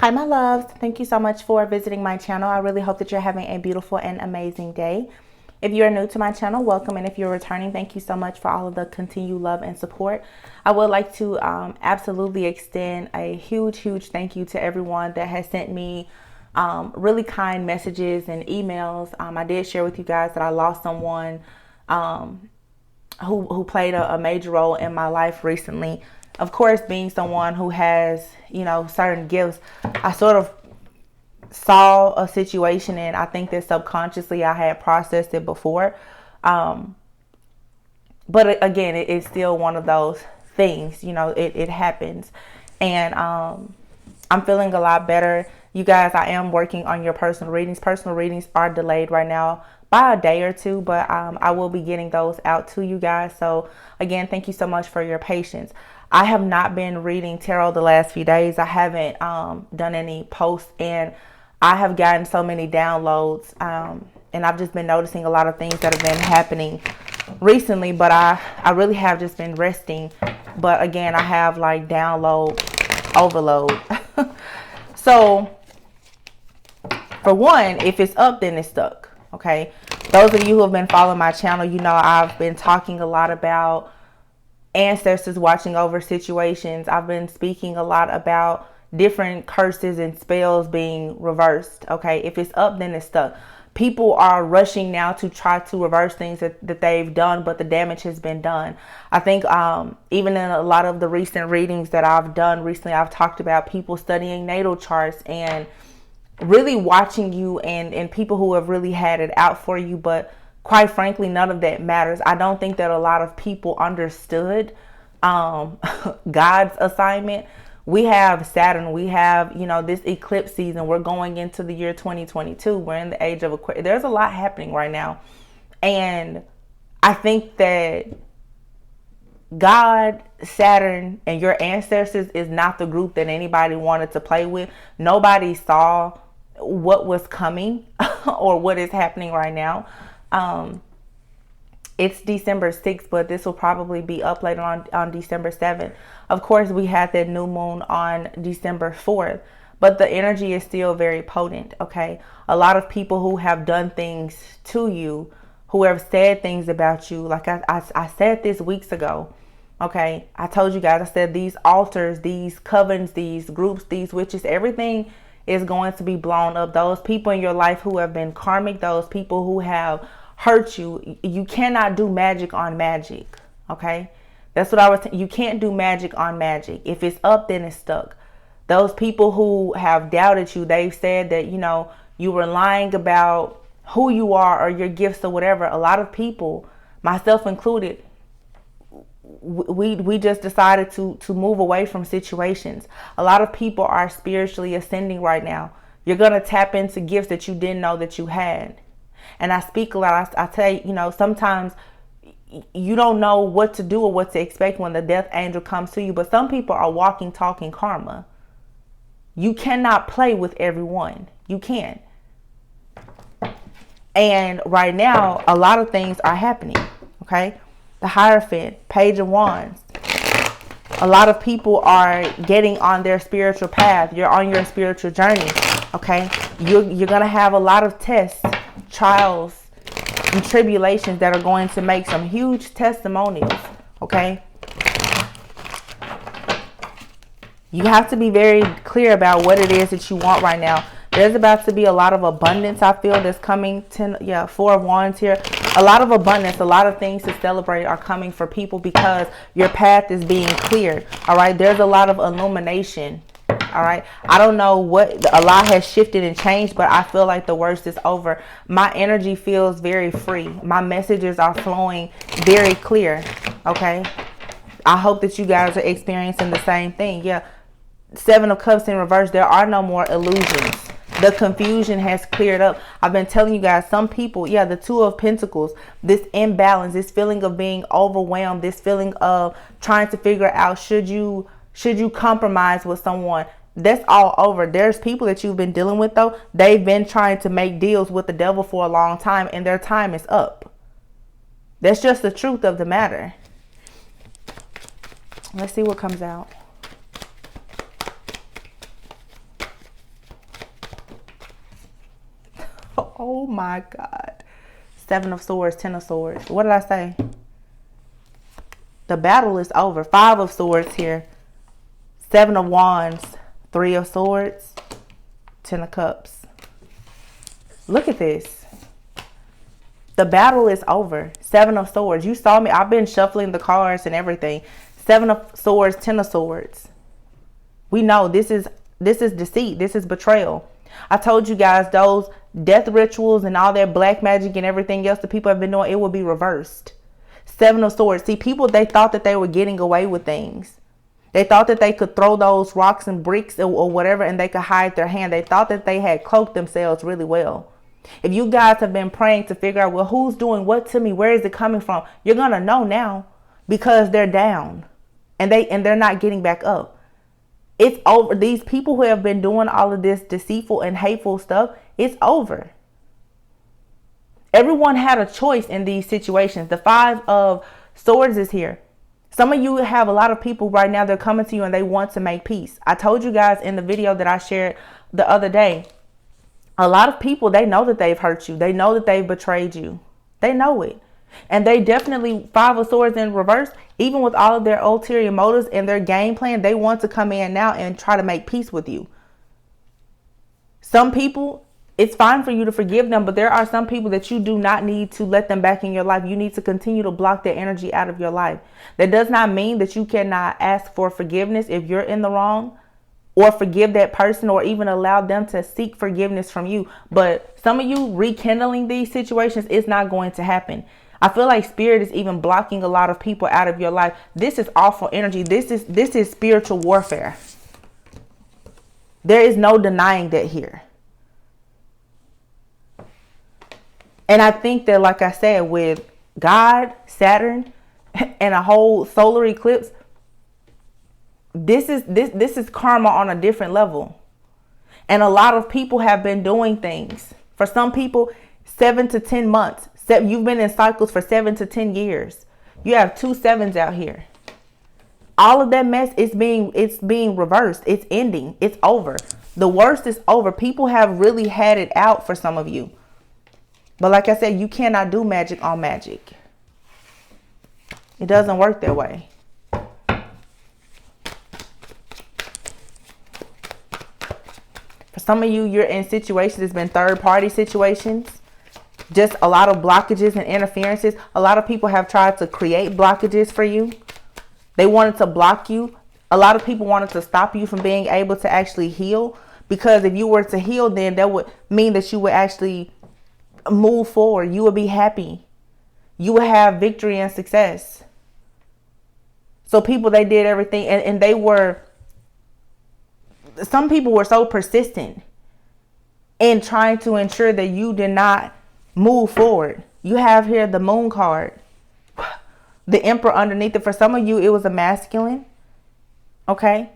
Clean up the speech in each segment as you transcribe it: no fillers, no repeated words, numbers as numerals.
Hi, my loves. Thank you so much for visiting my channel. I really hope that you're having a beautiful and amazing day. If you're new to my channel, welcome. And if you're returning, thank you so much for all of the continued love and support. I would like to absolutely extend a huge thank you to everyone that has sent me really kind messages and emails. I did share with you guys that I lost someone who played a major role in my life recently. Of course, being someone who has, certain gifts, I sort of saw a situation, and I think that subconsciously I had processed it before. But again, it's still one of those things, it happens. And I'm feeling a lot better. You guys, I am working on your personal readings. Personal readings are delayed right now by a day or two, but I will be getting those out to you guys. So again, thank you so much for your patience. I have not been reading tarot the last few days. I haven't done any posts, and I have gotten so many downloads, and I've just been noticing a lot of things that have been happening recently, but I really have just been resting. But again, I have like download overload. So for one, if it's up, then it's stuck. Okay. Those of you who have been following my channel, I've been talking a lot about ancestors watching over situations. I've been speaking a lot about different curses and spells being reversed. Okay. If it's up, then it's stuck. People are rushing now to try to reverse things that they've done, but the damage has been done. I think even in a lot of the recent readings that I've done recently, I've talked about people studying natal charts and really watching you and people who have really had it out for you. But quite frankly, none of that matters. I don't think that a lot of people understood God's assignment. We have Saturn. We have, this eclipse season. We're going into the year 2022. We're in the age of Aquarius. There's a lot happening right now. And I think that God, Saturn, and your ancestors is not the group that anybody wanted to play with. Nobody saw what was coming or what is happening right now. It's December 6th, but this will probably be up later on December 7th. Of course, we had that new moon on December 4th, but the energy is still very potent, okay? A lot of people who have done things to you, who have said things about you, like I said this weeks ago, okay? I told you guys, I said these altars, these covens, these groups, these witches, everything is going to be blown up. Those people in your life who have been karmic, those people who have hurt you, you cannot do magic on magic, okay? That's what I was you can't do magic on magic. If it's up, then it's stuck. Those people who have doubted you, they've said that, you were lying about who you are or your gifts or whatever. A lot of people, myself included, we just decided to move away from situations. A lot of people are spiritually ascending right now. You're going to tap into gifts that you didn't know that you had. And I speak a lot. I tell you, sometimes you don't know what to do or what to expect when the death angel comes to you. But some people are walking, talking karma. You cannot play with everyone. You can't. And right now, a lot of things are happening. Okay. The Hierophant, Page of Wands. A lot of people are getting on their spiritual path. You're on your spiritual journey. Okay. You're going to have a lot of tests, trials, and tribulations that are going to make some huge testimonials. Okay. You have to be very clear about what it is that you want right now. There's about to be a lot of abundance, I feel, that's coming. Four of Wands here. A lot of abundance, a lot of things to celebrate are coming for people because your path is being cleared. All right. There's a lot of illumination. All right. I don't know what, a lot has shifted and changed, but I feel like the worst is over. My energy feels very free. My messages are flowing very clear. Okay. I hope that you guys are experiencing the same thing. Yeah. Seven of Cups in reverse. There are no more illusions. The confusion has cleared up. I've been telling you guys, some people, the Two of Pentacles, this imbalance, this feeling of being overwhelmed, this feeling of trying to figure out, should you compromise with someone? That's all over. There's people that you've been dealing with, though. They've been trying to make deals with the devil for a long time, and their time is up. That's just the truth of the matter. Let's see what comes out. Oh my God. Seven of Swords, Ten of Swords. What did I say? The battle is over. Five of Swords here. Seven of Wands. Three of Swords. Ten of Cups. Look at this. The battle is over. Seven of Swords. You saw me. I've been shuffling the cards and everything. Seven of Swords, Ten of Swords. We know this is deceit. This is betrayal. I told you guys those death rituals and all that black magic and everything else that people have been doing, it will be reversed. Seven of Swords. See, people, they thought that they were getting away with things. They thought that they could throw those rocks and bricks or whatever and they could hide their hand. They thought that they had cloaked themselves really well. If you guys have been praying to figure out, well, who's doing what to me? Where is it coming from? You're going to know now because they're down and they're not getting back up. It's over. These people who have been doing all of this deceitful and hateful stuff, it's over. Everyone had a choice in these situations. The Five of Swords is here. Some of you have a lot of people right now, they're coming to you and they want to make peace. I told you guys in the video that I shared the other day, a lot of people, they know that they've hurt you. They know that they've betrayed you. They know it. And they definitely, Five of Swords in reverse, even with all of their ulterior motives and their game plan, they want to come in now and try to make peace with you. Some people, it's fine for you to forgive them, but there are some people that you do not need to let them back in your life. You need to continue to block their energy out of your life. That does not mean that you cannot ask for forgiveness if you're in the wrong, or forgive that person, or even allow them to seek forgiveness from you. But some of you rekindling these situations is not going to happen. I feel like spirit is even blocking a lot of people out of your life. This is awful energy. This is spiritual warfare. There is no denying that here. And I think that, like I said, with God, Saturn, and a whole solar eclipse, this is karma on a different level. And a lot of people have been doing things. For some people, 7 to 10 months. You've been in cycles for 7 to 10 years. You have 2 sevens out here. All of that mess is being reversed. It's ending. It's over. The worst is over. People have really had it out for some of you. But like I said, you cannot do magic on magic. It doesn't work that way. For some of you, you're in situations, it's been third-party situations. Just a lot of blockages and interferences. A lot of people have tried to create blockages for you. They wanted to block you. A lot of people wanted to stop you from being able to actually heal. Because if you were to heal, then that would mean that you would actually move forward. You would be happy. You would have victory and success. So people, they did everything. And they were, some people were so persistent in trying to ensure that you did not move forward. You have here the Moon card, the Emperor underneath it. For some of you, it was a masculine. Okay,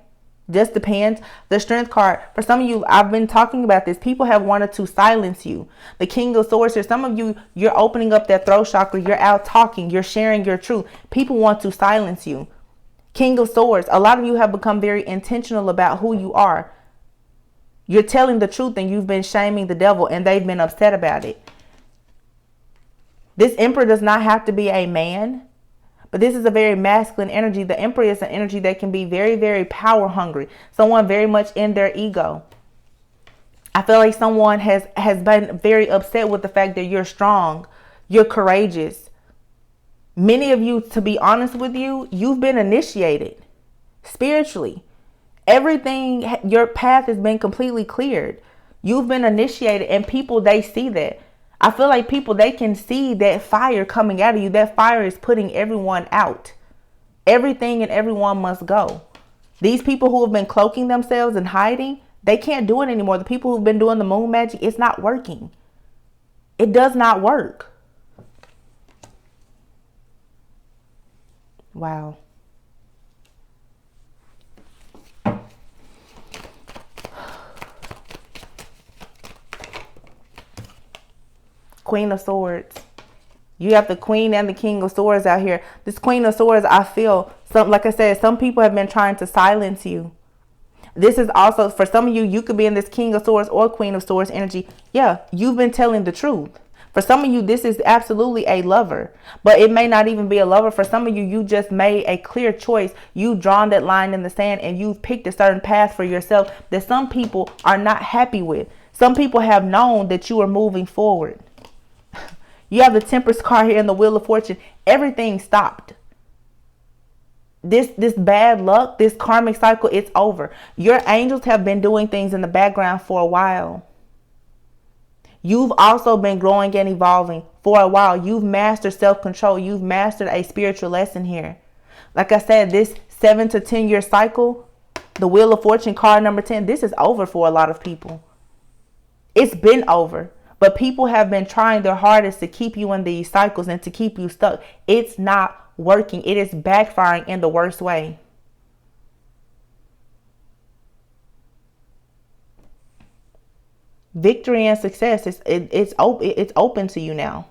just depends. The Strength card. For some of you, I've been talking about this. People have wanted to silence you. The King of Swords here. Some of you, you're opening up that throat chakra. You're out talking. You're sharing your truth. People want to silence you. King of Swords. A lot of you have become very intentional about who you are. You're telling the truth and you've been shaming the devil and they've been upset about it. This Emperor does not have to be a man, but this is a very masculine energy. The Emperor is an energy that can be very, very power hungry. Someone very much in their ego. I feel like someone has been very upset with the fact that you're strong, you're courageous. Many of you, to be honest with you, you've been initiated spiritually. Everything, your path has been completely cleared. You've been initiated and people, they see that. I feel like people, they can see that fire coming out of you. That fire is putting everyone out. Everything and everyone must go. These people who have been cloaking themselves and hiding, they can't do it anymore. The people who've been doing the moon magic, it's not working. It does not work. Wow. Queen of Swords. You have the Queen and the King of Swords out here. This Queen of Swords, I feel, like I said, some people have been trying to silence you. This is also, for some of you, you could be in this King of Swords or Queen of Swords energy. Yeah, you've been telling the truth. For some of you, this is absolutely a lover, but it may not even be a lover. For some of you, you just made a clear choice. You've drawn that line in the sand and you've picked a certain path for yourself that some people are not happy with. Some people have known that you are moving forward. You have the Temperance card here and the Wheel of Fortune. Everything stopped. This bad luck, this karmic cycle, it's over. Your angels have been doing things in the background for a while. You've also been growing and evolving for a while. You've mastered self-control. You've mastered a spiritual lesson here. Like I said, this 7 to 10 year cycle, the Wheel of Fortune card number 10, this is over for a lot of people. It's been over. But people have been trying their hardest to keep you in these cycles and to keep you stuck. It's not working. It is backfiring in the worst way. Victory and success, it's open to you now.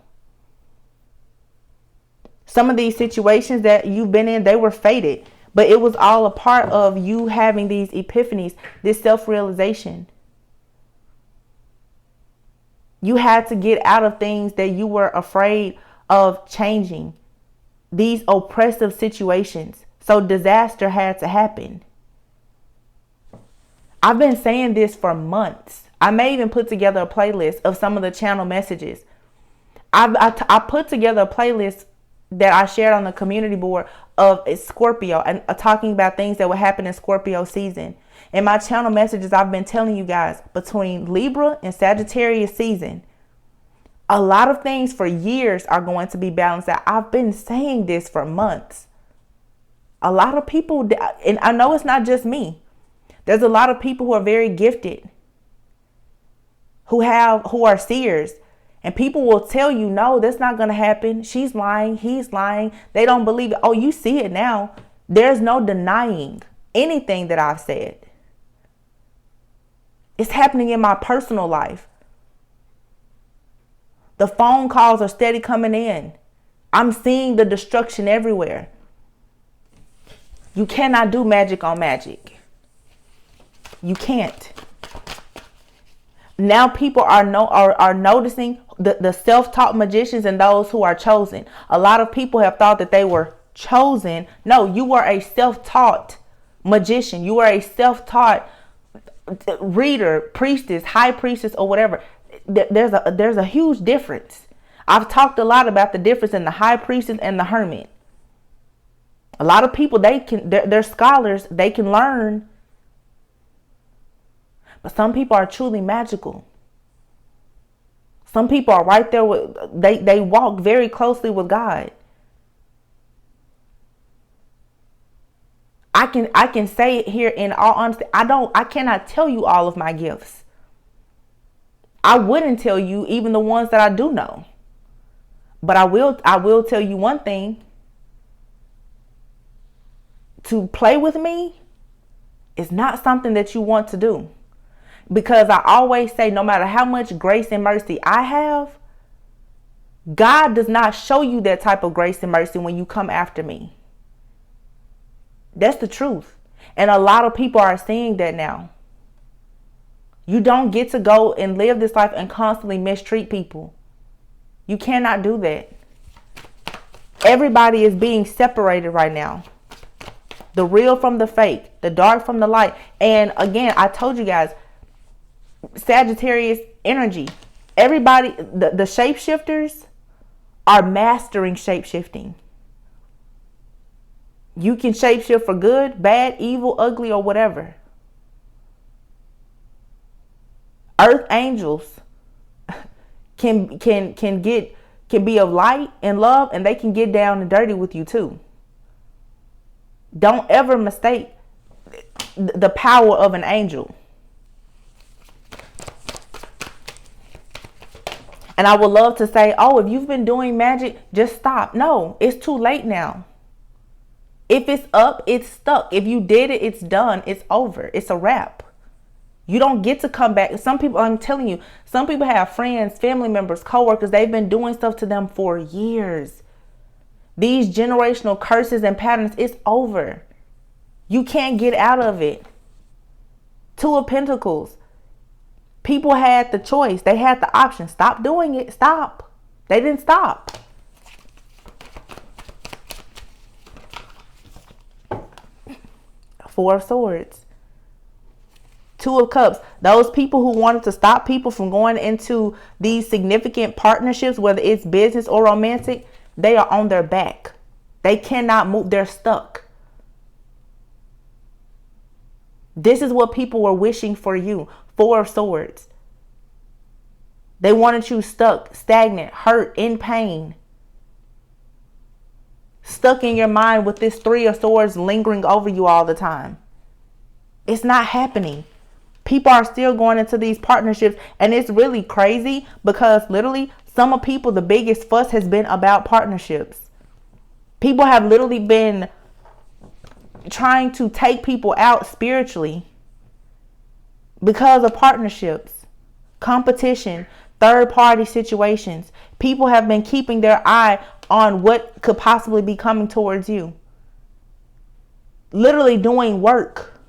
Some of these situations that you've been in, they were fated. But it was all a part of you having these epiphanies, this self-realization. You had to get out of things that you were afraid of changing. These oppressive situations. So disaster had to happen. I've been saying this for months. I may even put together a playlist of some of the channel messages. I put together a playlist that I shared on the community board of Scorpio and talking about things that would happen in Scorpio season. In my channel messages, I've been telling you guys, between Libra and Sagittarius season, a lot of things for years are going to be balanced out. I've been saying this for months. A lot of people, and I know it's not just me. There's a lot of people who are very gifted, who are seers, and people will tell you, no, that's not going to happen. She's lying. He's lying. They don't believe it. Oh, you see it now. There's no denying anything that I've said. It's happening in my personal life. The phone calls are steady coming in. I'm seeing the destruction everywhere. You cannot do magic on magic. You can't. Now people are noticing the self-taught magicians and those who are chosen. A lot of people have thought that they were chosen. No, you are a self-taught magician. You are a self-taught reader, priestess, high priestess, or whatever. There's a huge difference. I've talked a lot about the difference in the high priestess and the hermit. A lot of people, they're scholars, they can learn. But some people are truly magical. Some people are right there with, they walk very closely with God. I can say it here in all honesty. I cannot tell you all of my gifts. I wouldn't tell you even the ones that I do know. But I will tell you one thing. To play with me is not something that you want to do. Because I always say, no matter how much grace and mercy I have, God does not show you that type of grace and mercy when you come after me. That's the truth. And a lot of people are seeing that now. You don't get to go and live this life and constantly mistreat people. You cannot do that. Everybody is being separated right now. The real from the fake, the dark from the light. And again, I told you guys, Sagittarius energy. Everybody, the shapeshifters are mastering shapeshifting. You can shapeshift for good, bad, evil, ugly, or whatever. Earth angels can be of light and love, and they can get down and dirty with you too. Don't ever mistake the power of an angel. And I would love to say, oh, if you've been doing magic, just stop. No, it's too late now. If it's up, it's stuck. If you did it, it's done. It's over. It's a wrap. You don't get to come back. Some people, I'm telling you, some people have friends, family members, coworkers. They've been doing stuff to them for years. These generational curses and patterns, it's over. You can't get out of it. Two of Pentacles. People had the choice. They had the option. Stop doing it. Stop. They didn't stop. Four of Swords. Two of Cups. Those people who wanted to stop people from going into these significant partnerships, whether it's business or romantic, they are on their back. They cannot move. They're stuck. This is what people were wishing for you. Four of Swords. They wanted you stuck, stagnant, hurt, in pain. Stuck in your mind with this Three of Swords lingering over you all the time. It's not happening. People are still going into these partnerships, and it's really crazy because literally some of people, the biggest fuss has been about partnerships. People have literally been trying to take people out spiritually because of partnerships, competition, third-party situations. People have been keeping their eye on what could possibly be coming towards you. Literally doing work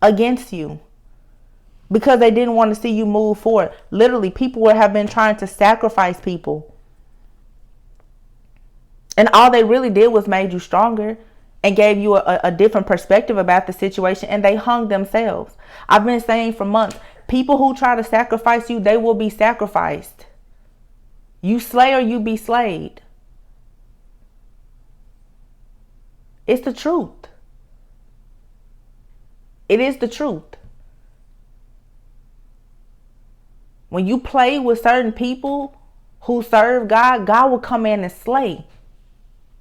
against you because they didn't want to see you move forward. Literally, people have been trying to sacrifice people. And all they really did was made you stronger and gave you a different perspective about the situation, and they hung themselves. I've been saying for months, people who try to sacrifice you, they will be sacrificed. You slay or you be slayed. It's the truth. It is the truth. When you play with certain people who serve God, God will come in and slay.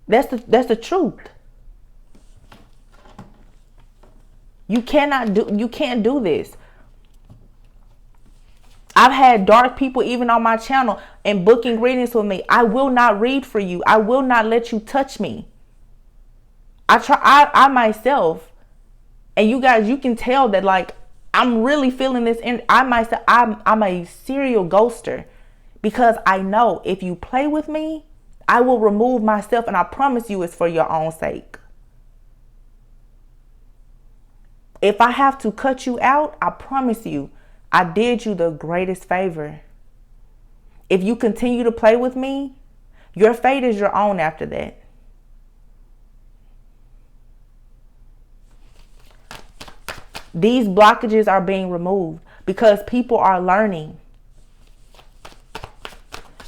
That's the truth. You can't do this. I've had dark people even on my channel and booking readings with me. I will not read for you. I will not let you touch me. I myself, and you guys, you can tell that like I'm really feeling this in I'm a serial ghoster, because I know if you play with me, I will remove myself, and I promise you it's for your own sake. If I have to cut you out, I promise you, I did you the greatest favor. If you continue to play with me, your fate is your own after that. These blockages are being removed because people are learning.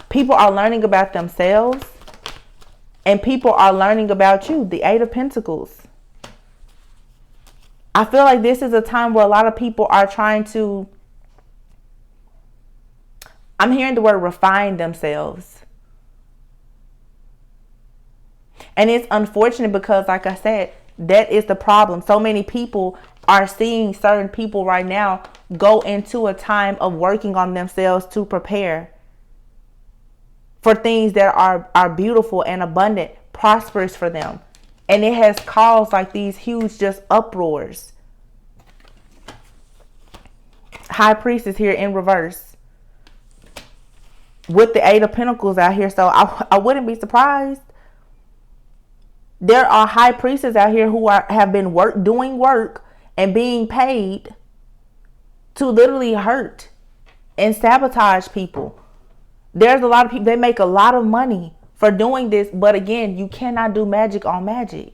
People are learning about themselves, and people are learning about you. The Eight of Pentacles. I feel like this is a time where a lot of people are trying to, I'm hearing the word refine themselves. And it's unfortunate because, like I said, that is the problem. So many people are seeing certain people right now go into a time of working on themselves to prepare for things that are beautiful and abundant, prosperous for them. And it has caused like these huge just uproars. High Priestess here in reverse with the Eight of Pentacles out here. So I wouldn't be surprised. There are High Priestesses out here who have been doing work and being paid to literally hurt and sabotage people. There's a lot of people, they make a lot of money for doing this, but again, you cannot do magic on magic.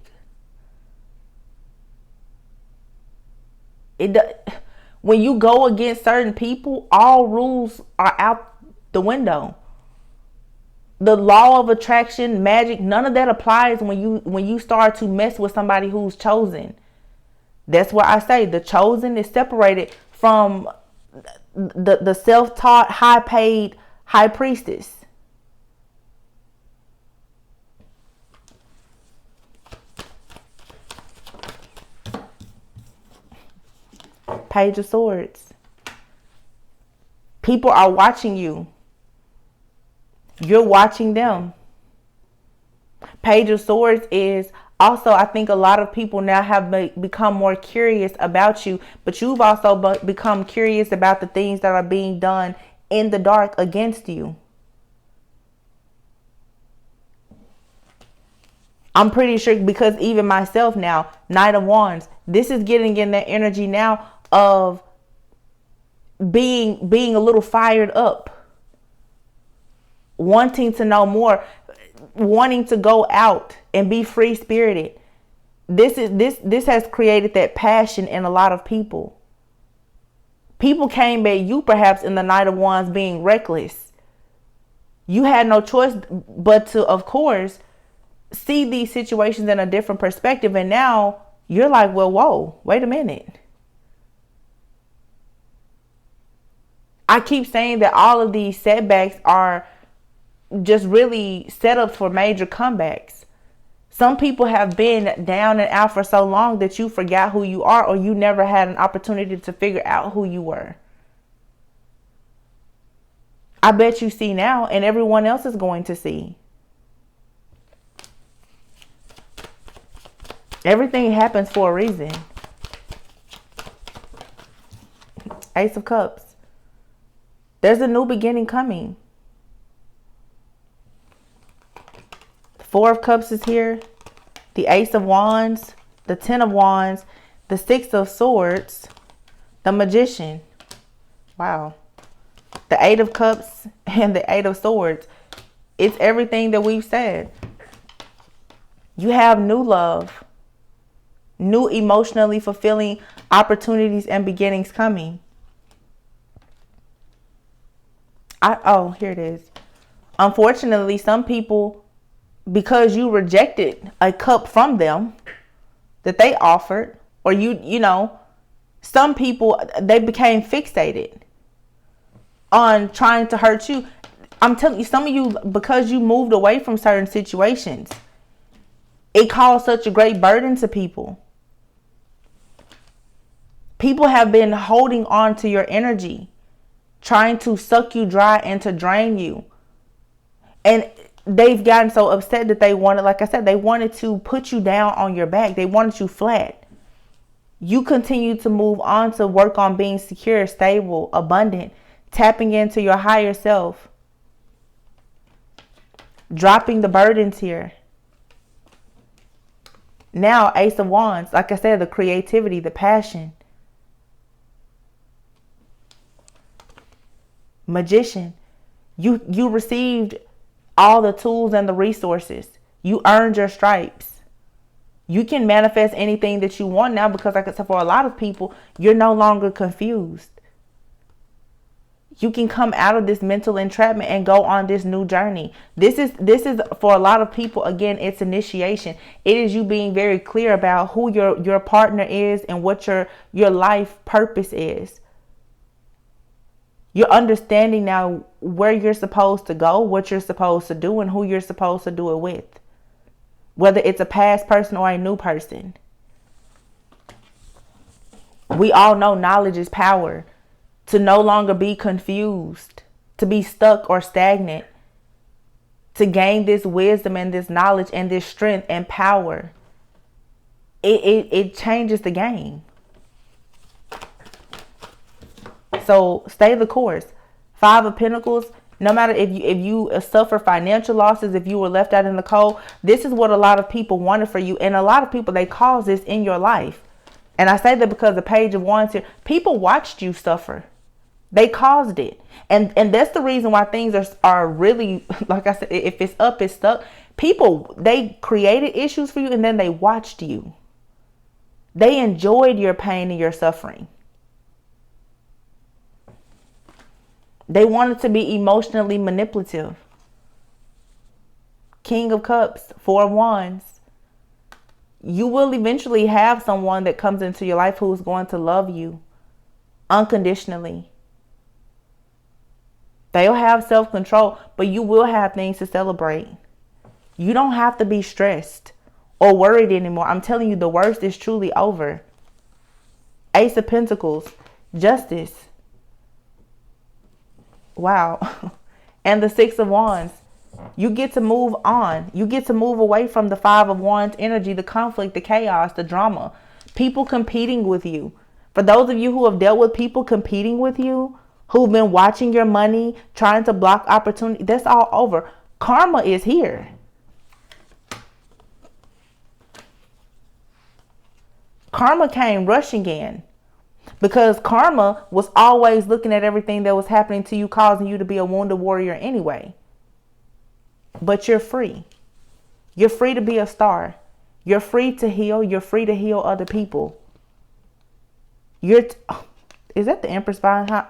When you go against certain people, all rules are out the window. The law of attraction, magic, none of that applies when you start to mess with somebody who's chosen. That's why I say the chosen is separated from the self-taught, high-paid High Priestess. Page of Swords. People are watching you. You're watching them. Page of Swords is also, I think a lot of people now have become more curious about you, but you've also become curious about the things that are being done in the dark against you. I'm pretty sure, because even myself now, Knight of Wands, this is getting in that energy now of being a little fired up, wanting to know more, wanting to go out and be free spirited. This has created that passion in a lot of people. People came at you perhaps in the Knight of Wands being reckless. You had no choice but to, of course, see these situations in a different perspective. And now you're like, well, whoa, wait a minute. I keep saying that all of these setbacks are just really setups for major comebacks. Some people have been down and out for so long that you forgot who you are, or you never had an opportunity to figure out who you were. I bet you see now, and everyone else is going to see. Everything happens for a reason. Ace of Cups. There's a new beginning coming. Four of Cups is here. The Ace of Wands. The Ten of Wands. The Six of Swords. The Magician. Wow. The Eight of Cups and the Eight of Swords. It's everything that we've said. You have new love. New emotionally fulfilling opportunities and beginnings coming. Oh, here it is. Unfortunately, some people, because you rejected a cup from them that they offered, or you know, some people, they became fixated on trying to hurt you. I'm telling you, some of you, because you moved away from certain situations, it caused such a great burden to people. People have been holding on to your energy, trying to suck you dry and to drain you. And they've gotten so upset that they wanted, like I said, they wanted to put you down on your back. They wanted you flat. You continue to move on to work on being secure, stable, abundant, tapping into your higher self, dropping the burdens here. Now, Ace of Wands, like I said, the creativity, the passion. Magician, you received all the tools and the resources. You earned your stripes. You can manifest anything that you want now, because like I said, for a lot of people, you're no longer confused. You can come out of this mental entrapment and go on this new journey. This is for a lot of people, again, it's initiation. It is you being very clear about who your partner is and what your life purpose is. You're understanding now where you're supposed to go, what you're supposed to do, and who you're supposed to do it with. Whether it's a past person or a new person. We all know knowledge is power. To no longer be confused, to be stuck or stagnant, to gain this wisdom and this knowledge and this strength and power. It changes the game. So stay the course. Five of Pentacles. No matter if you suffer financial losses, if you were left out in the cold, this is what a lot of people wanted for you. And a lot of people, they cause this in your life. And I say that because the Page of Wands here, people watched you suffer. They caused it. And that's the reason why things are really, like I said, if it's up, it's stuck. People, they created issues for you and then they watched you. They enjoyed your pain and your suffering. They wanted to be emotionally manipulative. King of Cups, Four of Wands. You will eventually have someone that comes into your life who is going to love you unconditionally. They'll have self-control, but you will have things to celebrate. You don't have to be stressed or worried anymore. I'm telling you, the worst is truly over. Ace of Pentacles, Justice. Wow. And the Six of Wands. You get to move on. You get to move away from the Five of Wands energy, the conflict, the chaos, the drama. People competing with you. For those of you who have dealt with people competing with you, who've been watching your money, trying to block opportunity, that's all over. Karma is here. Karma came rushing in. Because karma was always looking at everything that was happening to you, causing you to be a wounded warrior anyway. But you're free. You're free to be a star. You're free to heal. You're free to heal other people. Is that the Empress behind?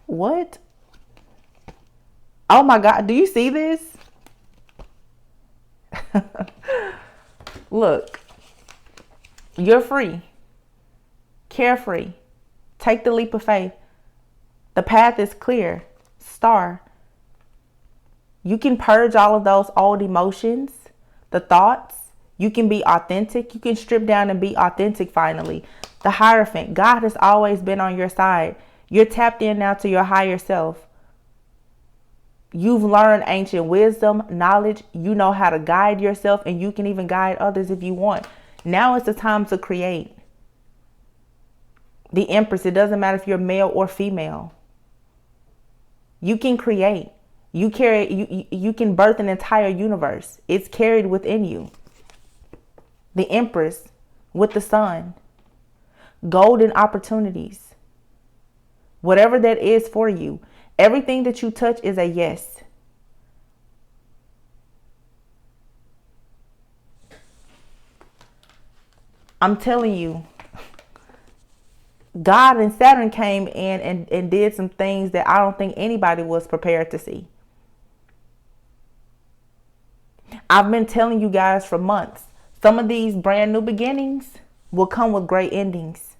What? Oh my God. Do you see this? Look. You're free. Carefree. Take the leap of faith. The path is clear. Star. You can purge all of those old emotions, the thoughts. You can be authentic. You can strip down and be authentic finally. The Hierophant. God has always been on your side. You're tapped in now to your higher self. You've learned ancient wisdom, knowledge. You know how to guide yourself, and you can even guide others if you want. Now is the time to create. The Empress. It doesn't matter if you're male or female. You can create. You can birth an entire universe. It's carried within you. The Empress with the Sun. Golden opportunities. Whatever that is for you. Everything that you touch is a yes. I'm telling you, God and Saturn came in and did some things that I don't think anybody was prepared to see. I've been telling you guys for months, some of these brand new beginnings will come with great endings.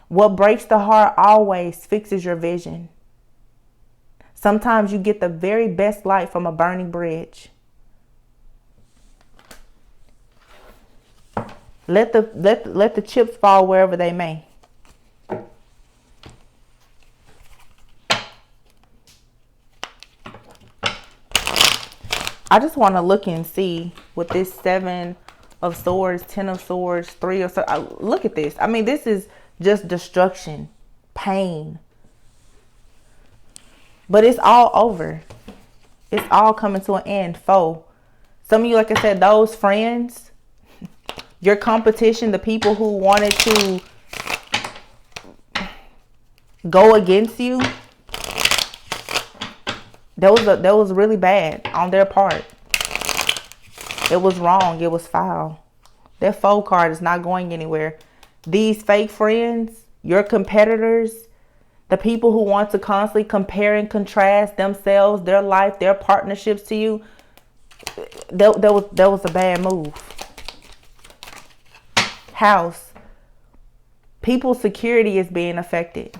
What breaks the heart always fixes your vision. Sometimes you get the very best light from a burning bridge. Let the chips fall wherever they may. I just want to look and see with this 7 of Swords, 10 of Swords, 3 of Swords. Look at this. I mean, this is just destruction, pain. But it's all over. It's all coming to an end. Foe. Some of you, like I said, those friends, your competition, the people who wanted to go against you, that was really bad on their part. It was wrong. It was foul. That foe card is not going anywhere. These fake friends, your competitors, the people who want to constantly compare and contrast themselves, their life, their partnerships to you, that was a bad move. House. People's security is being affected.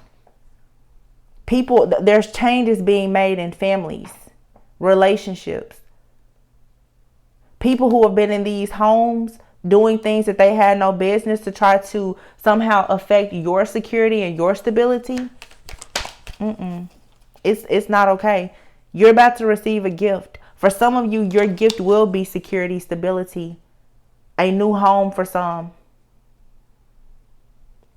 There's changes being made in families, relationships. People who have been in these homes doing things that they had no business to try to somehow affect your security and your stability. It's not okay. You're about to receive a gift. For some of you, your gift will be security, stability, a new home for some.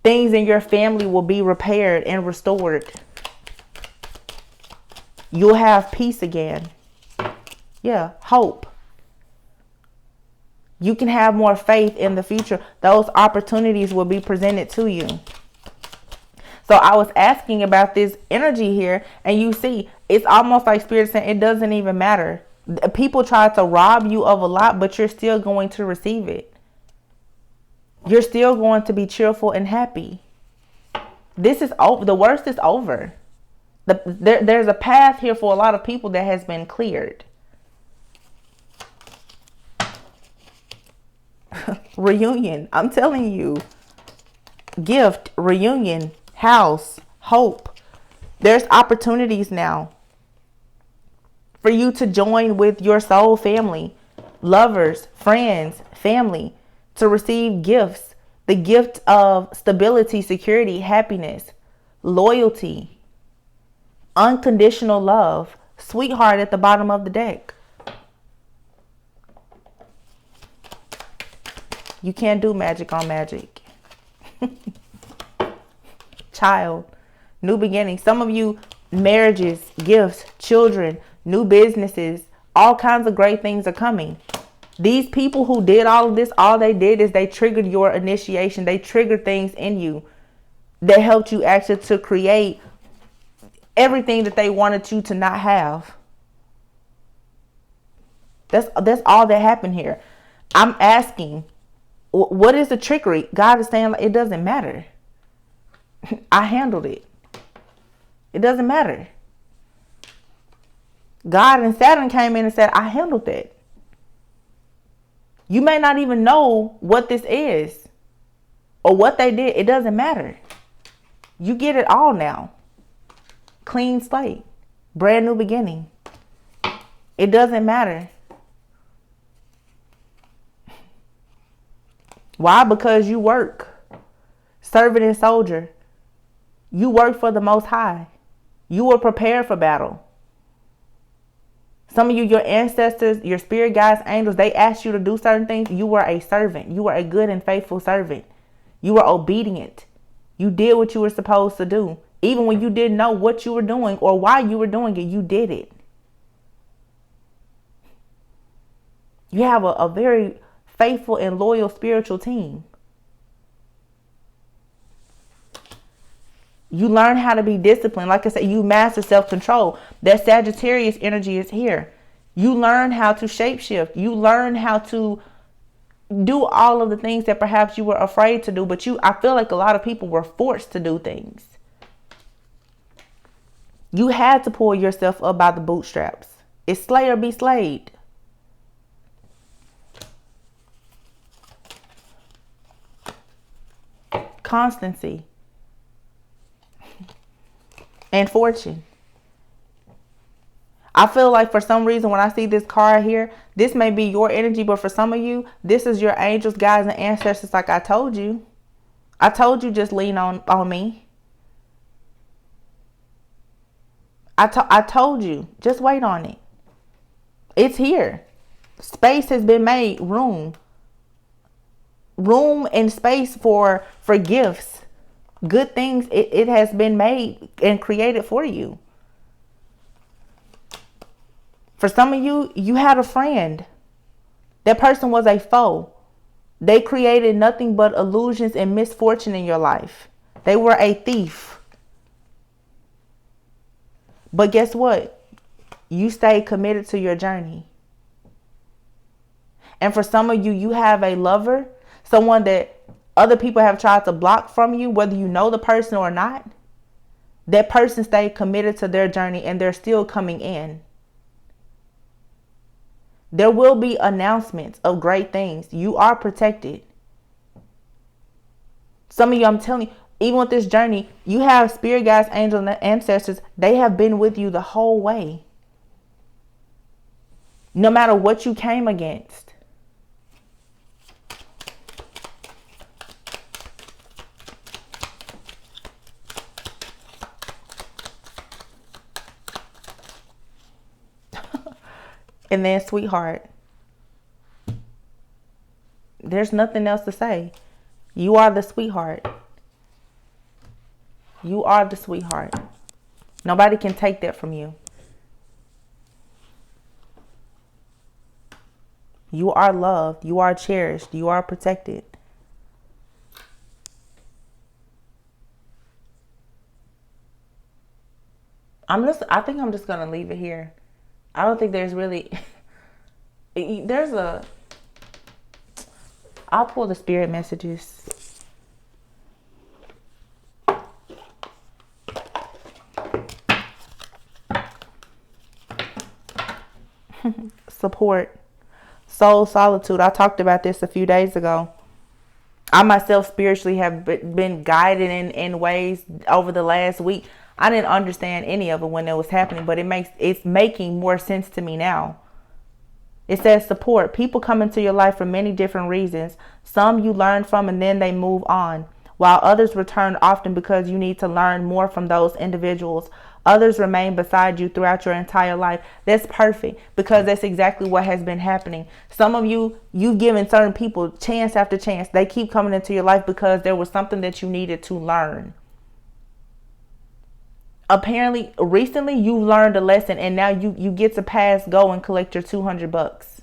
Things in your family will be repaired and restored. You'll have peace again. Yeah, hope. You can have more faith in the future. Those opportunities will be presented to you. So I was asking about this energy here, and you see, it's almost like Spirit saying it doesn't even matter. People try to rob you of a lot, but you're still going to receive it. You're still going to be cheerful and happy. This is over. The worst is over. There's a path here for a lot of people that has been cleared. Reunion. I'm telling you. Gift, reunion, house, hope. There's opportunities now for you to join with your soul family, lovers, friends, family, to receive gifts. The gift of stability, security, happiness, loyalty, unconditional love, sweetheart at the bottom of the deck. You can't do magic on magic. Child, new beginning. Some of you, marriages, gifts, children, new businesses, all kinds of great things are coming. These people who did all of this, all they did is they triggered your initiation. They triggered things in you that helped you actually to create everything that they wanted you to not have. That's all that happened here. I'm asking, what is the trickery? God is saying, like, it doesn't matter. I handled it. It doesn't matter. God and Saturn came in and said, I handled that. You may not even know what this is or what they did. It doesn't matter. You get it all now. Clean slate. Brand new beginning. It doesn't matter. Why? Because you work. Servant and soldier. You work for the Most High. You were prepared for battle. Some of you, your ancestors, your spirit guides, angels, they asked you to do certain things. You were a servant. You were a good and faithful servant. You were obedient. You did what you were supposed to do. Even when you didn't know what you were doing or why you were doing it, you did it. You have a very faithful and loyal spiritual team. You learn how to be disciplined. Like I said, you master self-control. That Sagittarius energy is here. You learn how to shapeshift. You learn how to do all of the things that perhaps you were afraid to do. But I feel like a lot of people were forced to do things. You had to pull yourself up by the bootstraps. It's slay or be slayed. Constancy. And fortune. I feel like for some reason when I see this card here, this may be your energy, but for some of you, this is your angels, guides, and ancestors. Like I told you. I told you, just lean on me. I told you, just wait on it. It's here. Space has been made. Room and space for gifts. Good things, it has been made and created for you. For some of you, you had a friend. That person was a foe. They created nothing but illusions and misfortune in your life. They were a thief. But guess what? You stayed committed to your journey. And for some of you, you have a lover, someone that other people have tried to block from you, whether you know the person or not. That person stayed committed to their journey and they're still coming in. There will be announcements of great things. You are protected. Some of you, I'm telling you, even with this journey, you have spirit guides, angels, and ancestors. They have been with you the whole way. No matter what you came against. And then sweetheart. There's nothing else to say. You are the sweetheart. You are the sweetheart. Nobody can take that from you. You are loved. You are cherished. You are protected. I think I'm just going to leave it here. I don't think there's really, I'll pull the spirit messages. Support. Soul solitude. I talked about this a few days ago. I myself spiritually have been guided in ways over the last week. I didn't understand any of it when it was happening, but it's making more sense to me now. It says support. People come into your life for many different reasons. Some you learn from and then they move on, while others return often because you need to learn more from those individuals. Others remain beside you throughout your entire life. That's perfect, because that's exactly what has been happening. Some of you've given certain people chance after chance. They keep coming into your life because there was something that you needed to learn. Apparently, recently you've learned a lesson and now you get to pass go and collect your $200.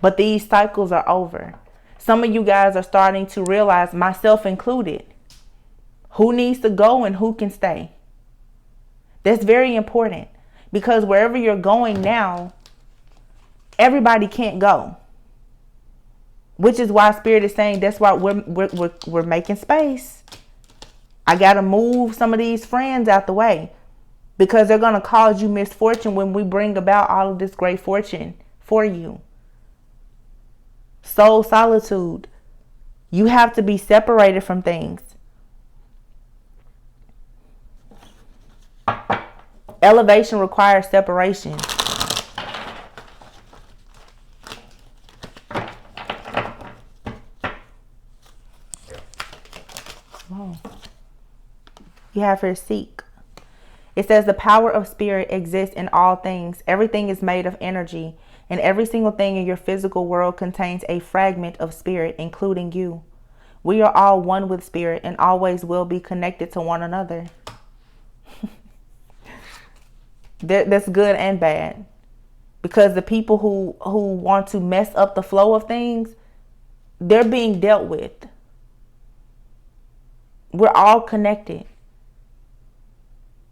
But these cycles are over. Some of you guys are starting to realize, myself included, who needs to go and who can stay. That's very important, because wherever you're going now, everybody can't go. Which is why Spirit is saying that's why we're making space. I got to move some of these friends out the way, because they're going to cause you misfortune when we bring about all of this great fortune for you. Soul solitude. You have to be separated from things. Elevation requires separation. Whoa. You have here seek. It says the power of spirit exists in all things. Everything is made of energy, and every single thing in your physical world contains a fragment of spirit, including you. We are all one with spirit and always will be connected to one another. That's good and bad, because the people who want to mess up the flow of things, they're being dealt with. We're all connected.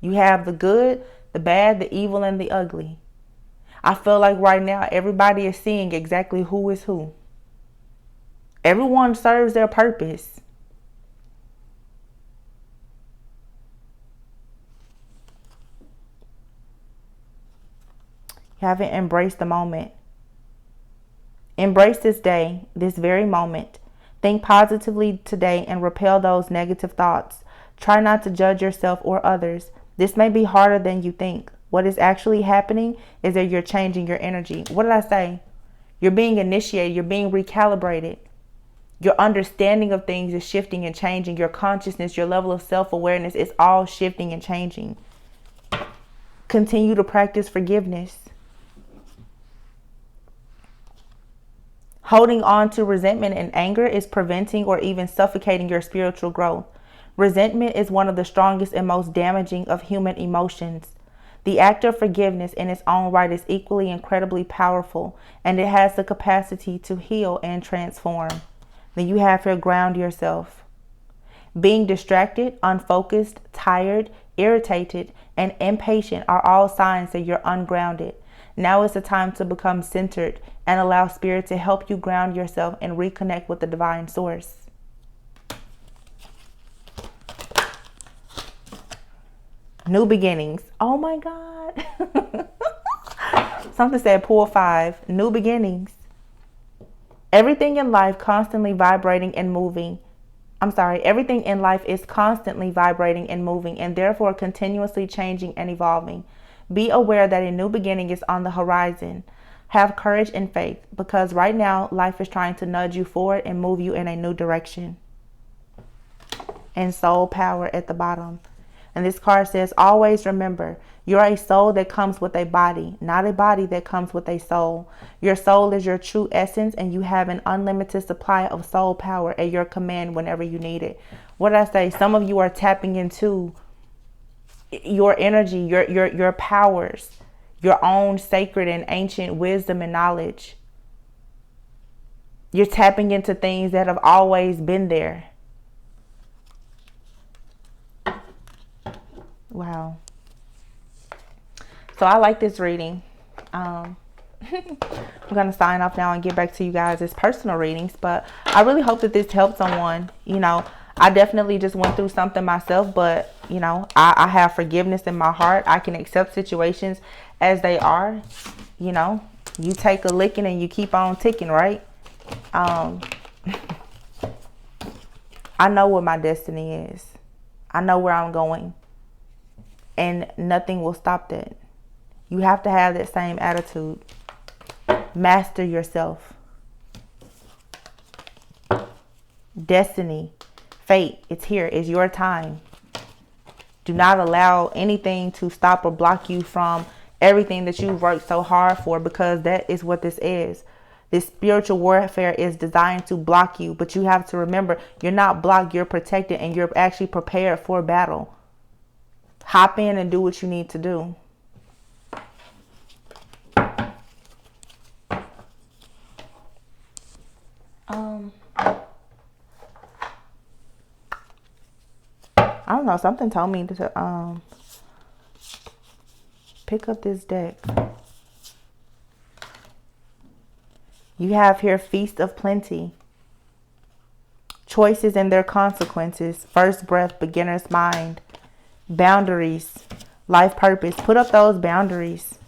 You have the good, the bad, the evil, and the ugly. I feel like right now everybody is seeing exactly who is who. Everyone serves their purpose. You haven't embraced the moment. Embrace this day, this very moment. Think positively today and repel those negative thoughts. Try not to judge yourself or others. This may be harder than you think. What is actually happening is that you're changing your energy. What did I say? You're being initiated. You're being recalibrated. Your understanding of things is shifting and changing. Your consciousness, your level of self-awareness is all shifting and changing. Continue to practice forgiveness. Holding on to resentment and anger is preventing or even suffocating your spiritual growth. Resentment is one of the strongest and most damaging of human emotions. The act of forgiveness in its own right is equally incredibly powerful, and it has the capacity to heal and transform. Then you have here ground yourself. Being distracted, unfocused, tired, irritated, and impatient are all signs that you're ungrounded. Now is the time to become centered and allow Spirit to help you ground yourself and reconnect with the divine source. New beginnings. Oh my God. Something said pull 5. New beginnings. Everything in life constantly vibrating and moving. Everything in life is constantly vibrating and moving, and therefore continuously changing and evolving. Be aware that a new beginning is on the horizon. Have courage and faith, because right now life is trying to nudge you forward and move you in a new direction. And soul power at the bottom. And this card says, always remember, you're a soul that comes with a body, not a body that comes with a soul. Your soul is your true essence, and you have an unlimited supply of soul power at your command whenever you need it. What did I say? Some of you are tapping into your energy, your powers, your own sacred and ancient wisdom and knowledge. You're tapping into things that have always been there. Wow. So I like this reading. I'm going to sign off now and get back to you guys. It's personal readings, but I really hope that this helped someone. You know, I definitely just went through something myself, but you know, I have forgiveness in my heart. I can accept situations as they are. You know, you take a licking and you keep on ticking, right? I know what my destiny is. I know where I'm going. And nothing will stop that. You have to have that same attitude. Master yourself. Destiny, fate, it's here. It's your time. Do not allow anything to stop or block you from everything that you've worked so hard for, because that is what this is. This spiritual warfare is designed to block you, but you have to remember, you're not blocked, you're protected, and you're actually prepared for battle. Hop in and do what you need to do. I don't know. Something told me to pick up this deck. You have here Feast of Plenty. Choices and their consequences. First breath, beginner's mind. Boundaries. Life purpose. Put up those boundaries.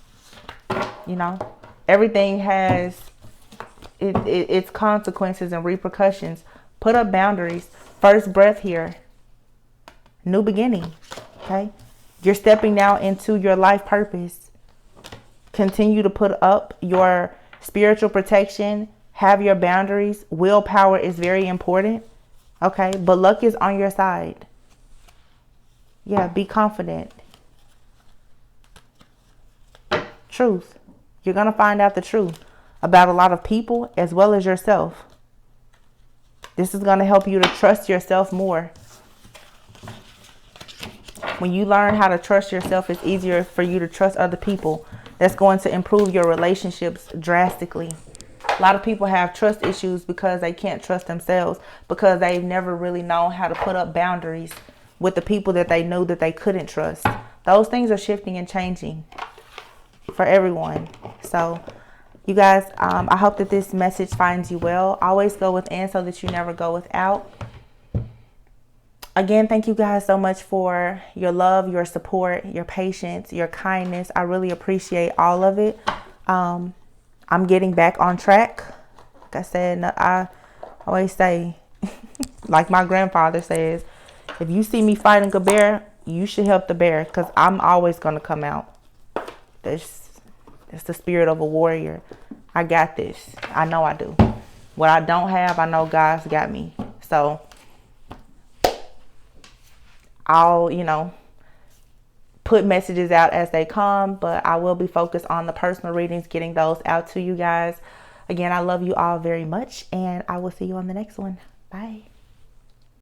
You know, everything has its consequences and repercussions. Put up boundaries. First breath here. New beginning. Okay. You're stepping now into your life purpose. Continue to put up your spiritual protection. Have your boundaries. Willpower is very important. Okay. But luck is on your side. Yeah. Be confident. Truth. You're going to find out the truth about a lot of people as well as yourself. This is going to help you to trust yourself more. When you learn how to trust yourself, it's easier for you to trust other people. That's going to improve your relationships drastically. A lot of people have trust issues because they can't trust themselves, because they've never really known how to put up boundaries with the people that they knew that they couldn't trust. Those things are shifting and changing for everyone. So you guys, I hope that this message finds you well. Always go within so that you never go without. Again, thank you guys so much for your love, your support, your patience, your kindness. I really appreciate all of it. I'm getting back on track. Like I said, I always say, like my grandfather says, if you see me fighting a bear, you should help the bear, because I'm always going to come out. That's the spirit of a warrior. I got this. I know I do. What I don't have, I know God's got me. So I'll, put messages out as they come, but I will be focused on the personal readings, getting those out to you guys. Again, I love you all very much, and I will see you on the next one. Bye.